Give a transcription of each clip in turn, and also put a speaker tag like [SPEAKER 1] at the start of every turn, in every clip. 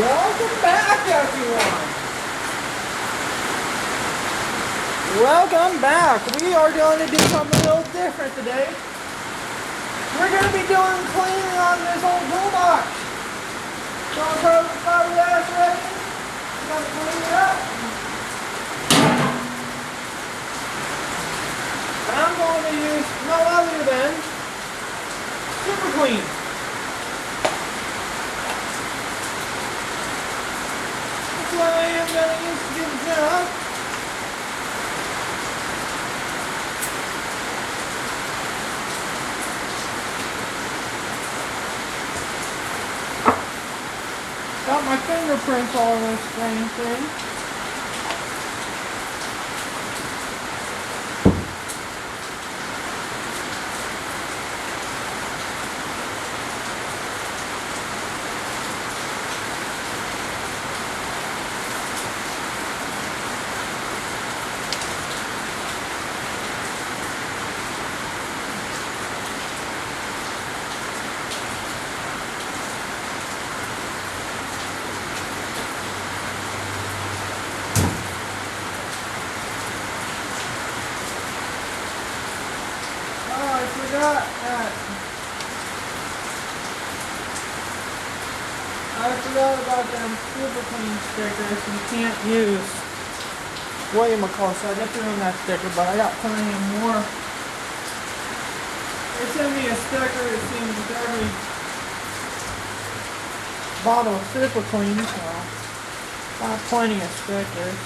[SPEAKER 1] Welcome back, everyone. Welcome back. We are going to do something a little different today. We're going to be doing cleaning on this old toolbox. So probably that's ready. We're going to clean it up. And I'm going to use no other than Super Clean. That's what I am going to use to do the job. Got my fingerprints all in this dang thing. I forgot about them Super Clean stickers. You can't use whatchamacallit, so I got to ruin that sticker, but I got plenty more. They sent me a sticker, it seems, with every bottle of Super Clean, so got plenty of stickers.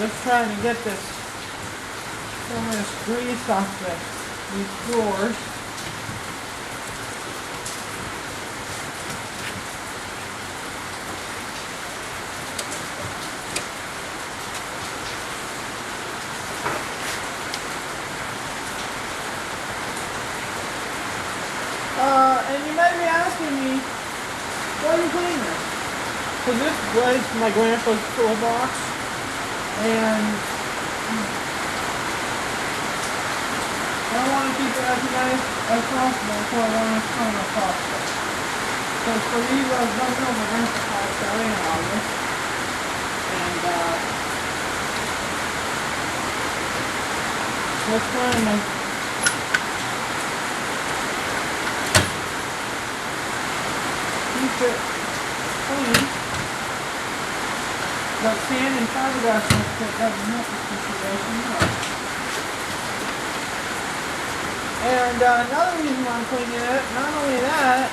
[SPEAKER 1] Just trying to get some of this grease off these drawers. And you may be asking me, why are you cleaning this? Because this was my grandpa's toolbox, and I want to keep it as nice as possible, so I want to turn it possible. Because for you guys don't know, my grandpa passed away in August, and that's trying to keep it clean. But sand and fiberglass doesn't help the situation. And another reason why I'm cleaning it, not only that,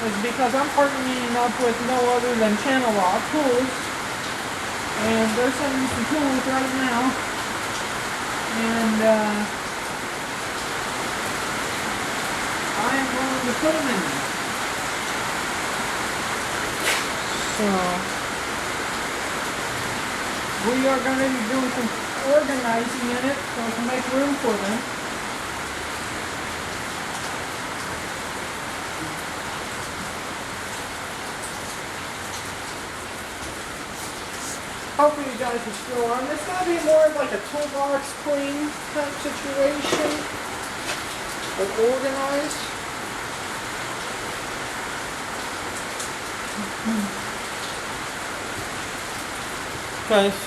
[SPEAKER 1] is because I'm partnering up with no other than Channel Lock Tools. And they're sending me some tools right now. And I am going to put them in there. So we are going to be doing some organizing in it so I can make room for them. Hopefully you guys are still on. It's going to be more of like a toolbox clean type situation, but organized. Because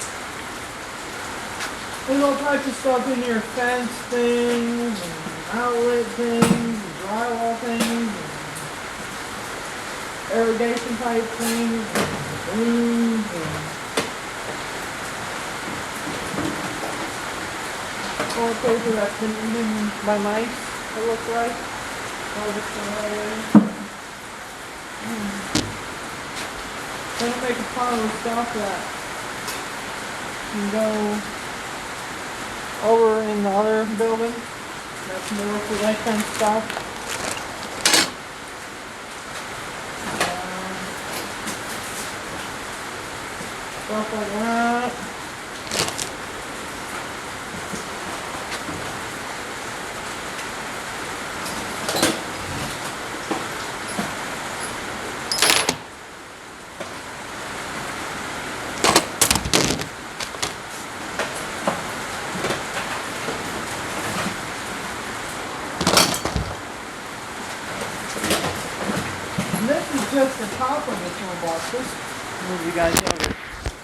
[SPEAKER 1] there's all types of stuff in here, fence things, and outlet things, and drywall things, and irrigation pipe things, and rooms, and all places that's been eaten by mice, it looks like. All this stuff. Gonna make a pile of stuff that can go over in the other building. That's more for that kind of stuff. Stuff like that. This is just the top of the toolboxes. Move you guys over.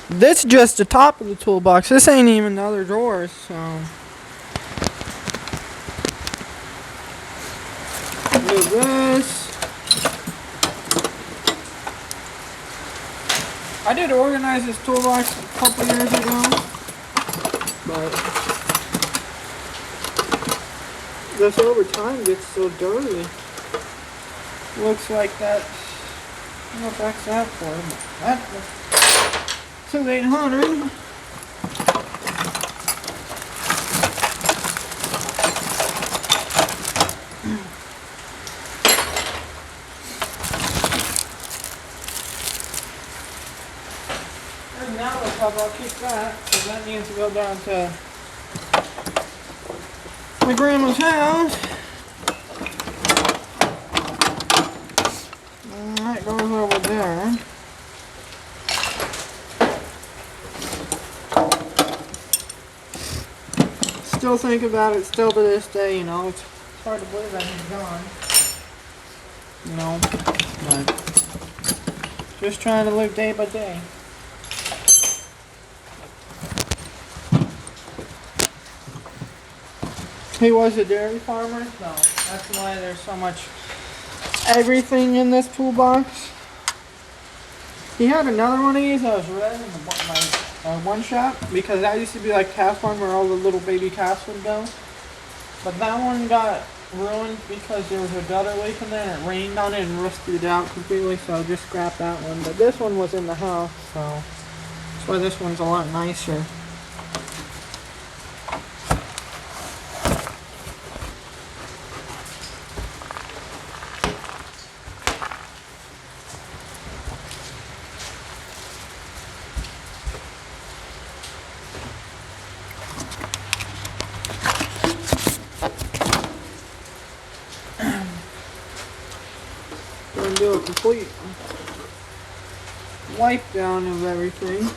[SPEAKER 1] This is just the top of the toolbox. This ain't even the other drawers, so. Move this. I did organize this toolbox a couple years ago, but this over time gets so dirty. Looks like that. I don't know what that's that for. That's 2,800. And now I'll keep that, because that needs to go down to my grandma's house. And that goes over there. Still think about it, still to this day, you know, it's hard to believe that he's gone. You know, but just trying to live day by day. He was a dairy farmer, so that's why there's so much everything in this toolbox. He had another one of these that was red in my one shop, because that used to be like calf farm where all the little baby calves would go. But that one got ruined because there was a gutter leak in there and it rained on it and rusted it out completely, so I just scrapped that one. But this one was in the house, so that's why this one's a lot nicer. Do a complete wipe down of everything.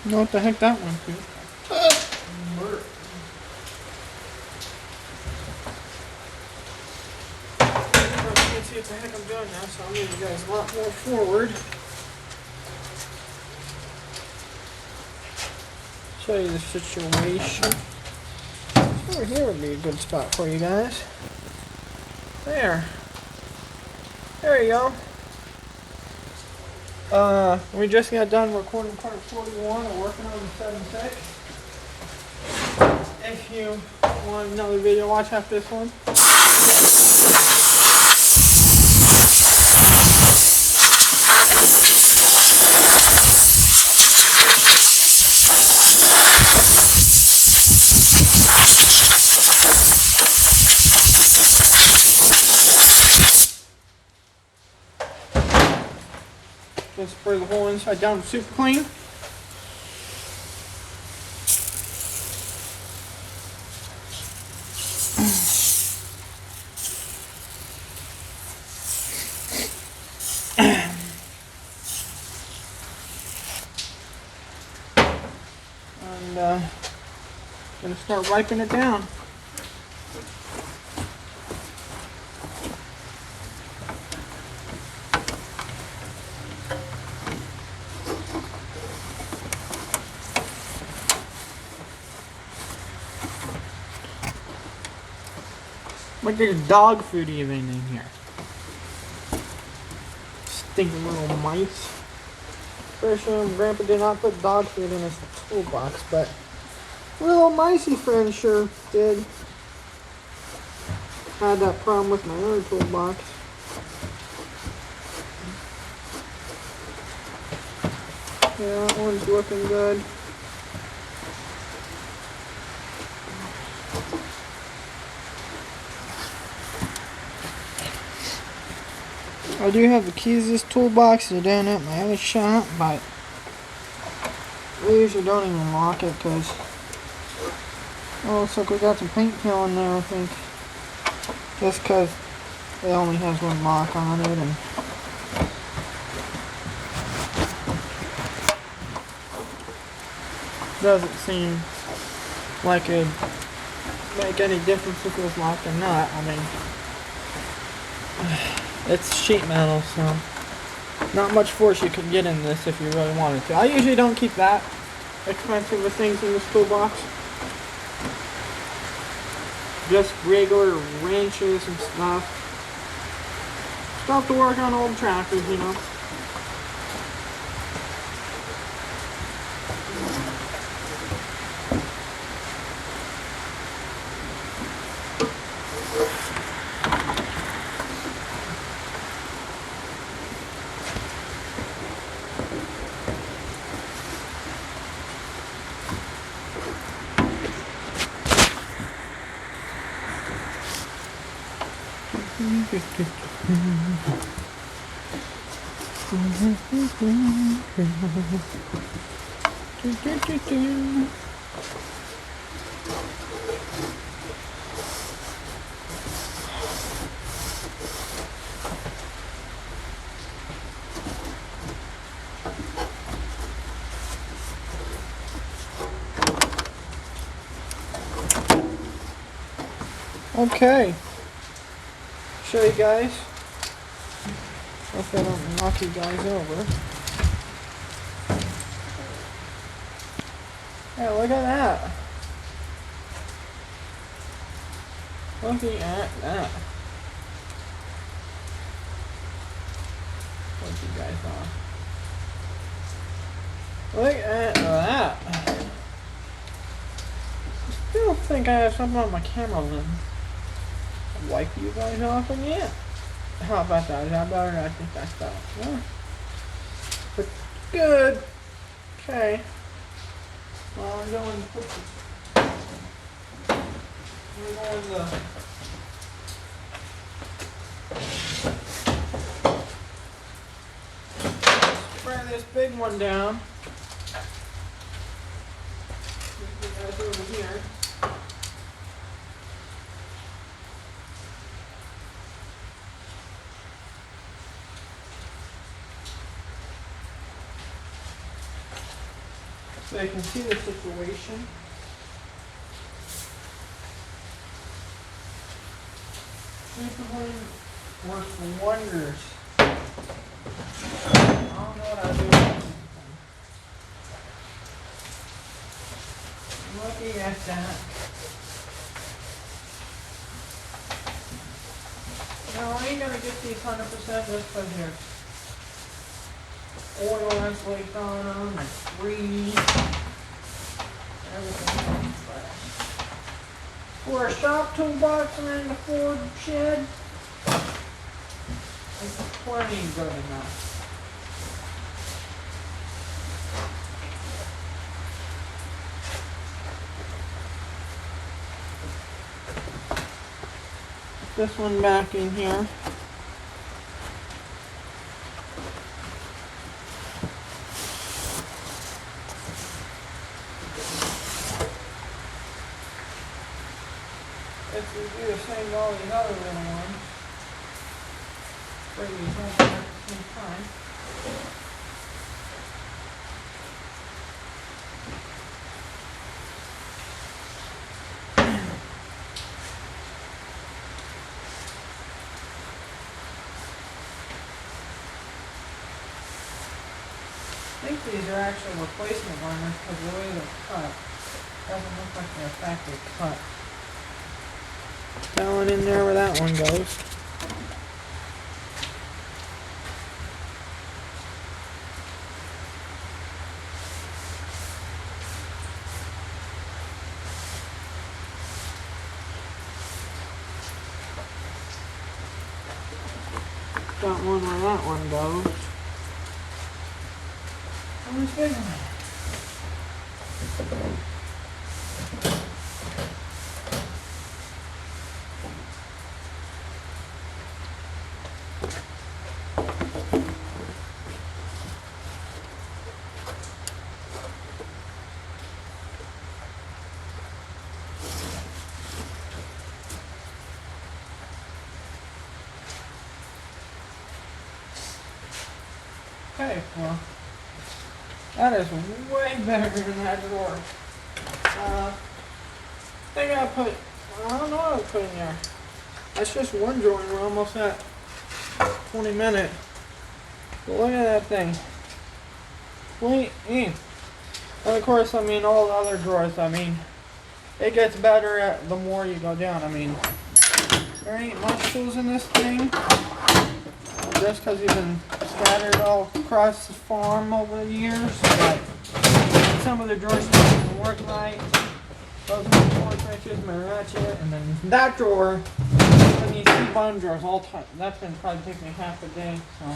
[SPEAKER 1] Know what the heck that one is? You can see what the heck I'm doing now, so I'll move you guys a lot more forward. Show you the situation. Over here would be a good spot for you guys. There. There you go. We just got done recording part 41 and working on the 7.6. If you want another video, watch after this one. Just spray the whole inside down super clean. And gonna start wiping it down. Like there's dog food even in here. Stinking little mice. Pretty sure Grandpa did not put dog food in his toolbox, but little micey friend sure did. Had that problem with my other toolbox. Yeah, that one's looking good. I do have the keys to this toolbox. They're down at my other shop, but I usually don't even lock it because, oh, looks like we got some paint peeling there, I think. Just because it only has one lock on it, and doesn't seem like it'd make any difference if it was locked or not. I mean, it's sheet metal, so not much force you could get in this if you really wanted to. I usually don't keep that expensive of things in this toolbox. Just regular wrenches and stuff. Stuff to work on old tractors, you know. Okay, show you guys. Hopefully I don't knock you guys over. Hey, look at that. Looking at that. What you guys on? Look at that. I still think I have something on my camera lens. Wipe you guys off again. How about that? Is that better? I think that's better. Yeah. But good. Okay. Well, I'm going to put we're going to spray this big one down. You guys over here. So you can see the situation. Superman works wonders. I don't know what I do with this thing. Looking at that. Now I ain't gonna get these 100% just because here. Oil has leaked on them, and grease, everything else. But for a shop toolbox and in the Ford shed, it's plenty good enough. Put this one back in here. If we do the same to all these other little ones, bring these home at the same time. I think these are actual replacement liners because the way they're cut doesn't look like they're factory cut. That one in there where that one goes. Got one where that one goes. And this big one. Okay, well, that is way better than that drawer. I think I put I don't know what I put in there. That's just one drawer and we're almost at 20 minutes. But look at that thing. Wait, and of course, I mean, all the other drawers, I mean, it gets better the more you go down. I mean, there ain't much tools in this thing. Just because he's been scattered all across the farm over the years. But some of the drawers don't work right. Those are my torch wrenches, my ratchet, and then that drawer, and these two bottom drawers all time. That's been probably taking me half a day. So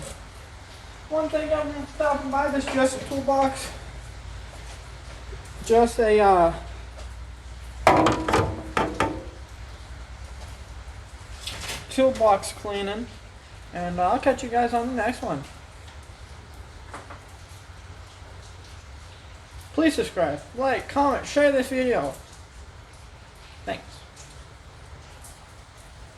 [SPEAKER 1] one thing I'm stopping by, this just a toolbox. Just a toolbox cleaning. And I'll catch you guys on the next one. Please subscribe, like, comment, share this video.